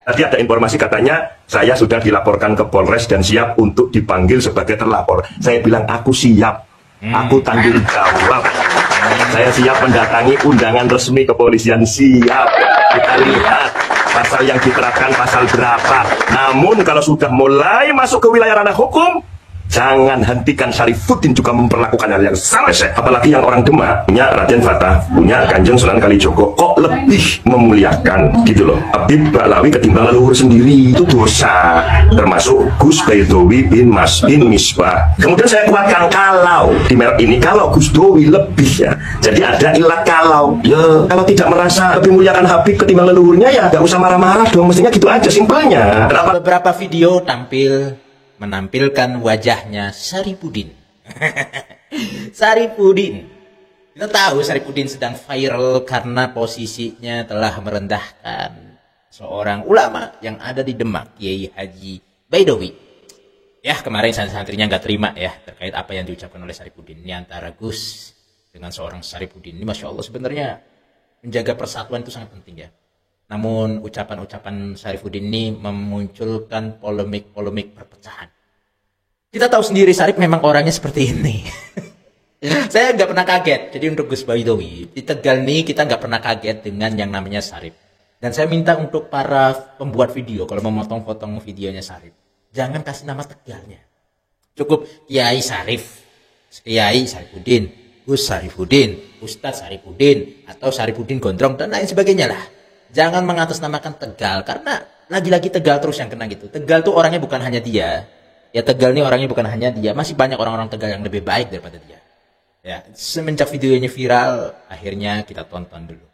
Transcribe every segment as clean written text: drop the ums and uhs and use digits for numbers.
Tadi ada informasi katanya saya sudah dilaporkan ke Polres dan siap untuk dipanggil sebagai terlapor. Saya bilang aku siap, aku tanggung jawab. Saya siap mendatangi undangan resmi kepolisian, siap. Kita lihat pasal yang diterapkan pasal berapa. Namun kalau sudah mulai masuk ke wilayah ranah hukum, jangan hentikan. Syarifuddin juga memperlakukan hal yang sama. Apalagi yang orang Demak punya Raden Fatah, punya Kanjeng Sunan Kalijogo, kok lebih memuliakan gitu loh Habib Baklawi ketimbang leluhur sendiri. Itu dosa. Termasuk Gus Baidowi bin Mas bin Misbah. Kemudian saya kuatkan kalau di merek ini, kalau Gus Dowi lebih ya, jadi ada ilat kalau ya, kalau tidak merasa lebih muliakan Habib ketimbang leluhurnya ya gak usah marah-marah dong, mestinya gitu aja simpelnya. Beberapa video menampilkan wajahnya Syarifuddin. Syarifuddin. Kita tahu Syarifuddin sedang viral karena posisinya telah merendahkan seorang ulama yang ada di Demak, Kiai Haji Baidowi. Ya, kemarin santri-santrinya nggak terima ya terkait apa yang diucapkan oleh Syarifuddin. Ini antara Gus dengan seorang Syarifuddin. Ini Masya Allah, sebenarnya menjaga persatuan itu sangat penting ya. Namun ucapan-ucapan Syarifuddin ini memunculkan polemik-polemik perpecahan. Kita tahu sendiri Syarif memang orangnya seperti ini. Saya nggak pernah kaget. Jadi untuk Gus Baidowi, di Tegal nih kita nggak pernah kaget dengan yang namanya Syarif. Dan saya minta untuk para pembuat video, kalau memotong-potong videonya Syarif, jangan kasih nama Tegalnya. Cukup Kiai Syarif, Kiai Syarifuddin, Gus Syarifuddin, Ustadz Syarifuddin, atau Syarifuddin Gondrong, dan lain sebagainya lah. Jangan mengatasnamakan Tegal, karena lagi-lagi Tegal terus yang kena gitu. Tegal tuh orangnya bukan hanya dia. Ya Tegal ini orangnya bukan hanya dia. Masih banyak orang-orang Tegal yang lebih baik daripada dia. Ya, semenjak videonya viral, akhirnya kita tonton dulu.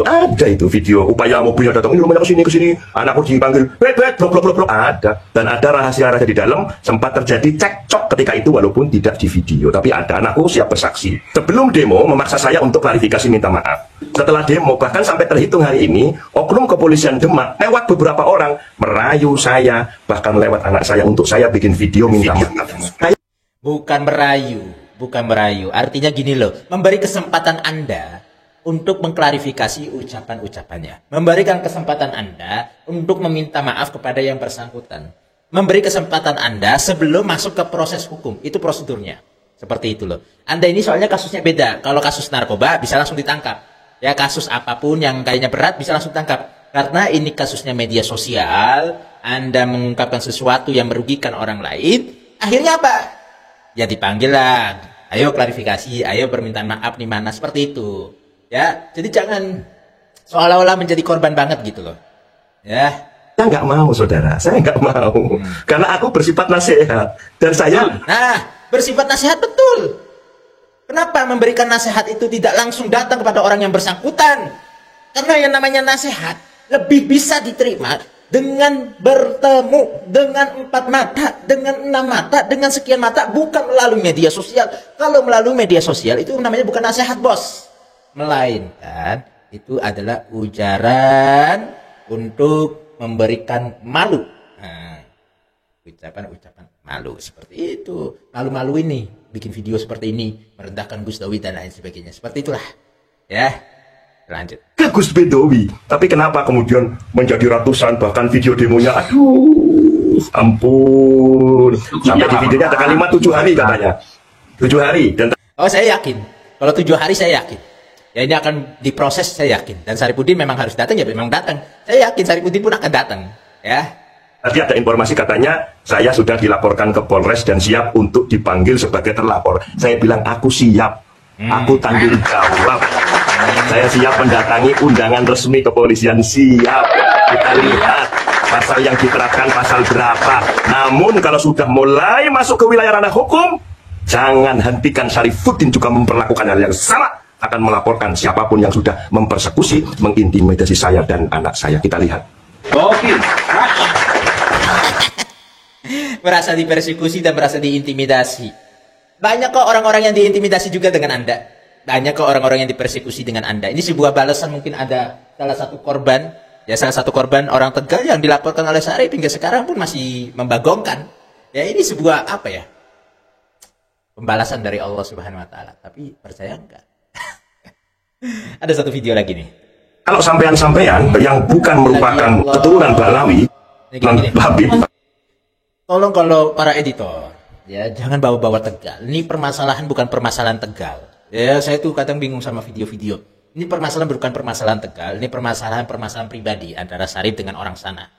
Ada itu video upaya mobilnya datang, ini rumahnya ke sini, anakku dipanggil, blok, ada. Dan ada rahasia-rahasia di dalam, sempat terjadi cekcok ketika itu walaupun tidak di video. Tapi ada, anakku siap bersaksi. Sebelum demo, memaksa saya untuk klarifikasi minta maaf. Setelah demo, bahkan sampai terhitung hari ini, oknum kepolisian Demak lewat beberapa orang merayu saya, bahkan lewat anak saya untuk saya bikin video minta maaf. Bukan merayu. Artinya gini loh, memberi kesempatan Anda untuk mengklarifikasi ucapan-ucapannya. Memberikan kesempatan Anda untuk meminta maaf kepada yang bersangkutan. Memberi kesempatan Anda sebelum masuk ke proses hukum. Itu prosedurnya. Seperti itu loh. Anda ini soalnya kasusnya beda. Kalau kasus narkoba bisa langsung ditangkap. Ya, kasus apapun yang kayaknya berat bisa langsung ditangkap. Karena ini kasusnya media sosial. Anda mengungkapkan sesuatu yang merugikan orang lain. Akhirnya apa? Ya dipanggil lah. Ayo klarifikasi. Ayo permintaan maaf di mana. Seperti itu. Ya, jadi jangan seolah-olah menjadi korban banget gitu loh. Ya. Saya nggak mau, saudara. Saya nggak mau. Karena aku bersifat nasihat. Dan saya... Nah, bersifat nasihat betul. Kenapa memberikan nasihat itu tidak langsung datang kepada orang yang bersangkutan? Karena yang namanya nasihat lebih bisa diterima dengan bertemu dengan 4 mata, dengan 6 mata, dengan sekian mata. Bukan melalui media sosial. Kalau melalui media sosial itu namanya bukan nasihat, bos. Melainkan itu adalah ujaran untuk memberikan malu. Nah, ucapan-ucapan malu seperti itu. Malu-malu ini, bikin video seperti ini, merendahkan Gus Dowi dan lain sebagainya. Seperti itulah. Ya, lanjut. Ke Gus Baidowi. Tapi kenapa kemudian menjadi ratusan, bahkan video demonya, aduh, ampun. Sampai di videonya ada kalimat 7 hari katanya. 7 hari. Dan oh, saya yakin. Kalau 7 hari saya yakin. Ya ini akan diproses, saya yakin. Dan Syarifuddin memang harus datang, ya memang datang. Saya yakin Syarifuddin pun akan datang. Ya. Tadi ada informasi katanya saya sudah dilaporkan ke Polres dan siap untuk dipanggil sebagai terlapor. Saya bilang aku siap, aku tanggung jawab. Saya siap mendatangi undangan resmi kepolisian, siap. Kita lihat pasal yang diterapkan pasal berapa. Namun kalau sudah mulai masuk ke wilayah ranah hukum, jangan hentikan. Syarifuddin juga memperlakukan hal yang sama. Akan melaporkan siapapun yang sudah mempersekusi, mengintimidasi saya dan anak saya. Kita lihat. Oke. Merasa dipersekusi dan merasa diintimidasi. Banyak kok orang-orang yang diintimidasi juga dengan Anda. Banyak kok orang-orang yang dipersekusi dengan Anda. Ini sebuah balasan, mungkin ada salah satu korban. Ya, salah satu korban orang Tegal yang dilaporkan oleh Syarif hingga sekarang pun masih membagongkan. Ya, ini sebuah apa ya? Pembalasan dari Allah Subhanahu wa taala. Tapi percaya enggak? Ada satu video lagi nih. Kalau sampean-sampean yang bukan merupakan keturunan Balawi, Habib, tolong kalau para editor, ya jangan bawa-bawa Tegal. Ini permasalahan bukan permasalahan Tegal. Ya, saya tuh kadang bingung sama video-video. Ini permasalahan bukan permasalahan Tegal, ini permasalahan pribadi antara Syarif dengan orang sana.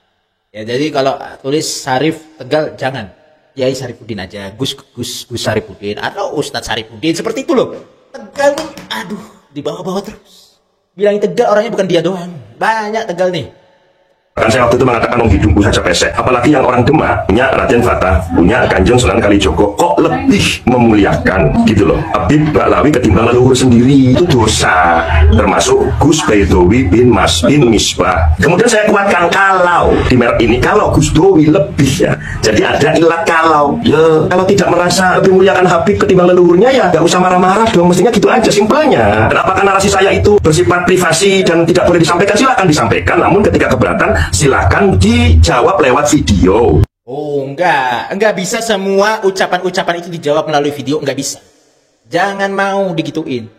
Ya, jadi kalau tulis Syarif Tegal jangan. Yai Syarifuddin aja, Gus Syarifuddin atau Ustadz Syarifuddin, seperti itu loh. Tegal nih, aduh, dibawa-bawa terus. Bilangin Tegal, orangnya bukan dia doang. Banyak Tegal nih. Kan saya waktu itu mengatakan hidungku saja pesek. Apalagi yang orang Demak punya Raden Fatah, punya Kanjeng Sunan Kalijogo, kok lebih memuliakan gitu loh Habib Ba'lawi ketimbang leluhur sendiri. Itu dosa. Termasuk Gus Baidowi bin Mas bin Misbah. Kemudian saya kuatkan kalau di merek ini, kalau Gus Dowi lebih ya. Jadi ada ilat kalau. Ya, kalau tidak merasa lebih memuliakan Habib ketimbang leluhurnya ya nggak usah marah-marah dong. Mestinya gitu aja simpelnya. Dan apakah narasi saya itu bersifat privasi dan tidak boleh disampaikan? Silakan disampaikan. Namun ketika keberatan silakan dijawab lewat video. Oh, enggak bisa semua ucapan-ucapan itu dijawab melalui video, enggak bisa. Jangan mau digituin.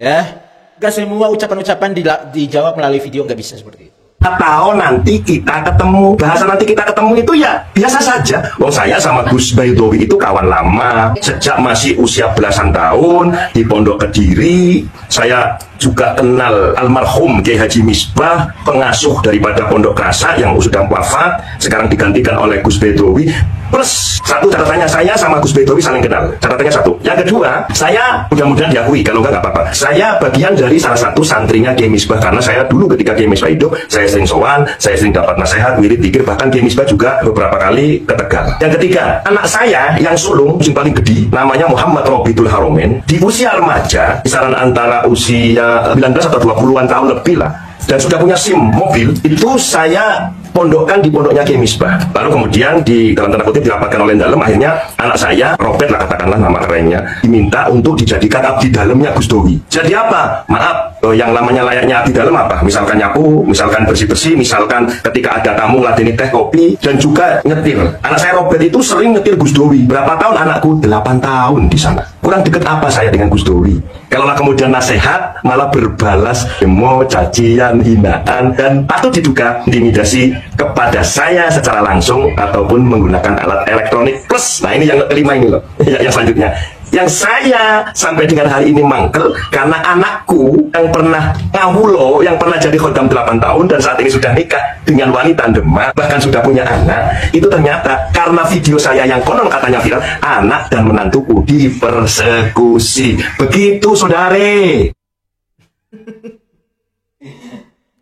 Ya, enggak semua ucapan-ucapan dijawab melalui video, enggak bisa seperti itu. Atau nanti kita ketemu, bahasa nanti kita ketemu itu ya biasa saja. Wong saya sama Gus Baidowi itu kawan lama sejak masih usia belasan tahun di Pondok Kediri. Saya juga kenal almarhum Kiai Haji Misbah, pengasuh daripada Pondok Krasa yang sudah wafat, sekarang digantikan oleh Gus Baidowi. Plus satu catatannya, saya sama Gus Baidowi saling kenal. Catatannya satu. Yang kedua, saya mudah-mudahan diakui, kalau enggak apa-apa. Saya bagian dari salah satu santrinya Kiai Misbah, karena saya dulu ketika Kiai Misbah hidup, saya sering sowan, saya sering dapat nasihat, wirid, zikir, bahkan Kiai Misbah juga beberapa kali ke Tegal. Yang ketiga, anak saya yang sulung, yang paling gede, namanya Muhammad Robitul Haromen, di usia remaja, kisaran antara usia 19 atau 20-an tahun lebih lah, dan sudah punya SIM mobil, itu saya pondokkan di pondoknya Kiai Misbah. Lalu kemudian di dalam tanda kutip dirapatkan oleh dalam, akhirnya anak saya, Robert lah katakanlah nama kerennya, diminta untuk dijadikan abdi dalamnya Gus Dowi. Jadi apa? Maaf, yang namanya layaknya abdi dalam apa? Misalkan nyapu, misalkan bersih-bersih, misalkan ketika ada tamu ladeni teh kopi, dan juga nyetir. Anak saya Robert itu sering nyetir Gus Dowi. Berapa tahun anakku? 8 tahun di sana. Kurang deket apa saya dengan Gus Dowi? Kalaulah kemudian nasihat malah berbalas demo, cacian, hinaan, dan patut diduga intimidasi kepada saya secara langsung ataupun menggunakan alat elektronik. Plus, nah ini yang kelima ini loh, yang selanjutnya. Yang saya sampai dengan hari ini mangkel karena anakku yang pernah ngawulo, yang pernah jadi khodam 8 tahun dan saat ini sudah nikah dengan wanita Demak, bahkan sudah punya anak, itu ternyata karena video saya yang konon katanya viral, anak dan menantuku dipersekusi. Begitu saudare.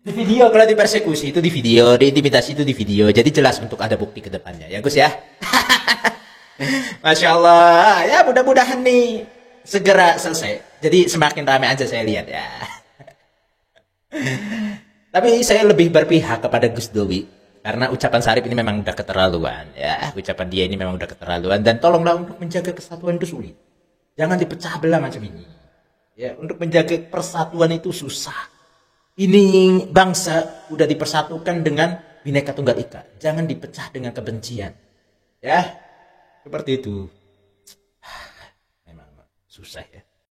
Di video, kalau dipersekusi itu di video, diintimidasi itu di video, jadi jelas untuk ada bukti ke depannya ya Gus ya. Masya Allah, ya mudah-mudahan nih segera selesai. Jadi semakin ramai aja saya lihat ya. Tapi saya lebih berpihak kepada Gus Dowi karena ucapan Syarif ini memang udah keterlaluan ya. Ucapan dia ini memang udah keterlaluan, dan tolonglah untuk menjaga kesatuan itu sulit. Jangan dipecah belah macam ini. Ya, untuk menjaga persatuan itu susah. Ini bangsa udah dipersatukan dengan Bhinneka Tunggal Ika. Jangan dipecah dengan kebencian. Ya. Seperti itu. Memang susah ya.